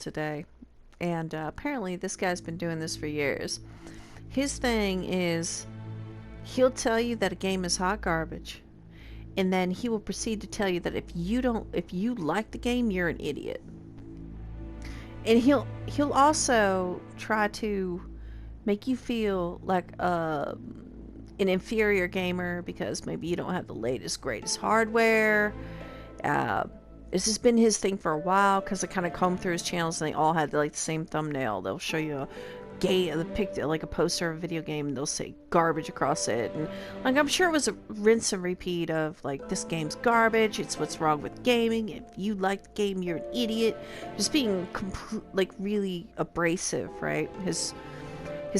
today. And apparently this guy's been doing this for years. His thing is he'll tell you that a game is hot garbage. And then he will proceed to tell you that if you like the game, you're an idiot. And he'll also try to make you feel like an inferior gamer because maybe you don't have the latest, greatest hardware. This has been his thing for a while because I kind of combed through his channels and they all had like the same thumbnail. They'll show you a picture, like a poster of a video game, and they'll say garbage across it. And like I'm sure it was a rinse and repeat of like, this game's garbage. It's what's wrong with gaming. If you like the game, you're an idiot. Just being like really abrasive, right? His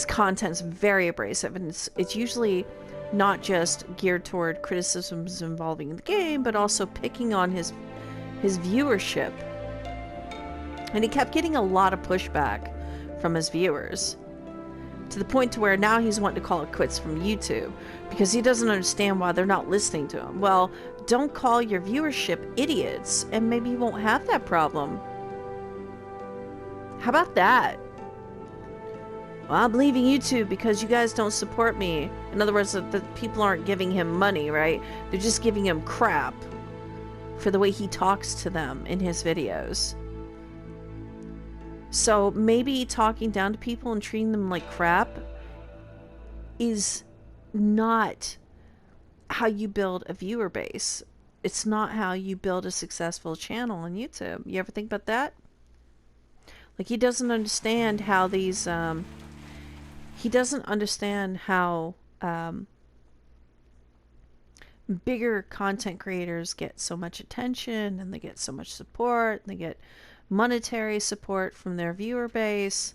content's very abrasive, and it's usually not just geared toward criticisms involving the game, but also picking on his viewership. And he kept getting a lot of pushback from his viewers, to the point to where now he's wanting to call it quits from YouTube because he doesn't understand why they're not listening to him. Well, don't call your viewership idiots and maybe you won't have that problem. How about that? Well, I'm leaving YouTube because you guys don't support me. In other words, the people aren't giving him money, right? They're just giving him crap for the way he talks to them in his videos. So maybe talking down to people and treating them like crap is not how you build a viewer base. It's not how you build a successful channel on YouTube. You ever think about that? Like, he doesn't understand how these, he doesn't understand how bigger content creators get so much attention and they get so much support and they get monetary support from their viewer base.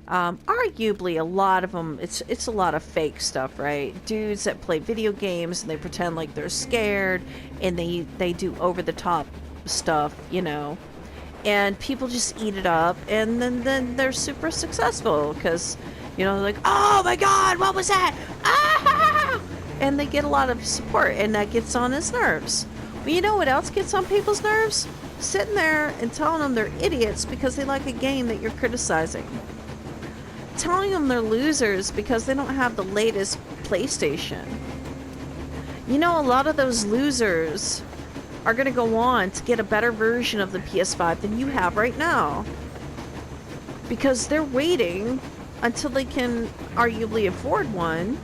Arguably a lot of them, it's a lot of fake stuff, right? Dudes that play video games and they pretend like they're scared and they do over the top stuff, you know, and people just eat it up, and then they're super successful because, you know, they're like, oh my god, what was that? Ah! And they get a lot of support, and that gets on his nerves. But you know what else gets on people's nerves? Sitting there and telling them they're idiots because they like a game that you're criticizing. Telling them they're losers because they don't have the latest PlayStation. You know, a lot of those losers are going to go on to get a better version of the PS5 than you have right now. Because they're waiting until they can arguably afford one.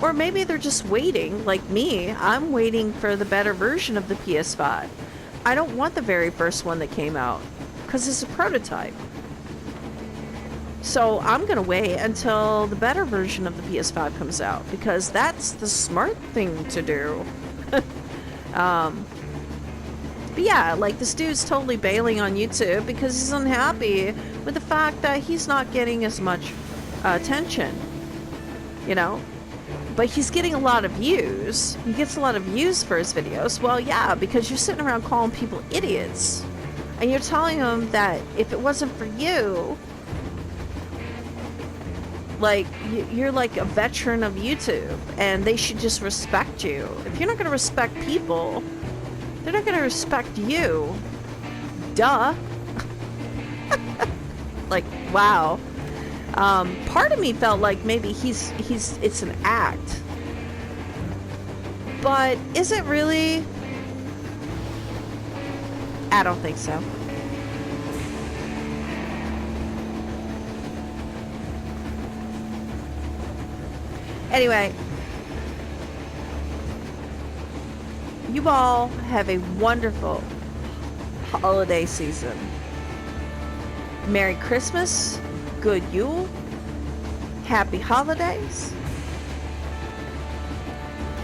Or maybe they're just waiting, like me. I'm waiting for the better version of the PS5. I don't want the very first one that came out, because it's a prototype. So I'm going to wait until the better version of the PS5 comes out, because that's the smart thing to do. But yeah, like, this dude's totally bailing on YouTube because he's unhappy with the fact that he's not getting as much attention, you know? But he's getting a lot of views. He gets a lot of views for his videos. Well, yeah, because you're sitting around calling people idiots. And you're telling them that if it wasn't for you, like, you're like a veteran of YouTube, and they should just respect you. If you're not going to respect people, they're not going to respect you. Duh. Like, wow. Part of me felt like maybe it's an act. But is it really? I don't think so. Anyway, you all have a wonderful holiday season. Merry Christmas, good Yule, happy holidays,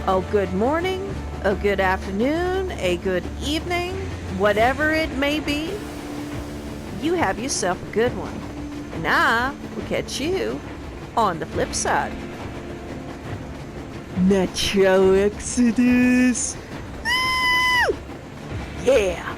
a good morning, a good afternoon, a good evening, whatever it may be. You have yourself a good one. And I will catch you on the flip side. Metro Exodus! Woo! Yeah!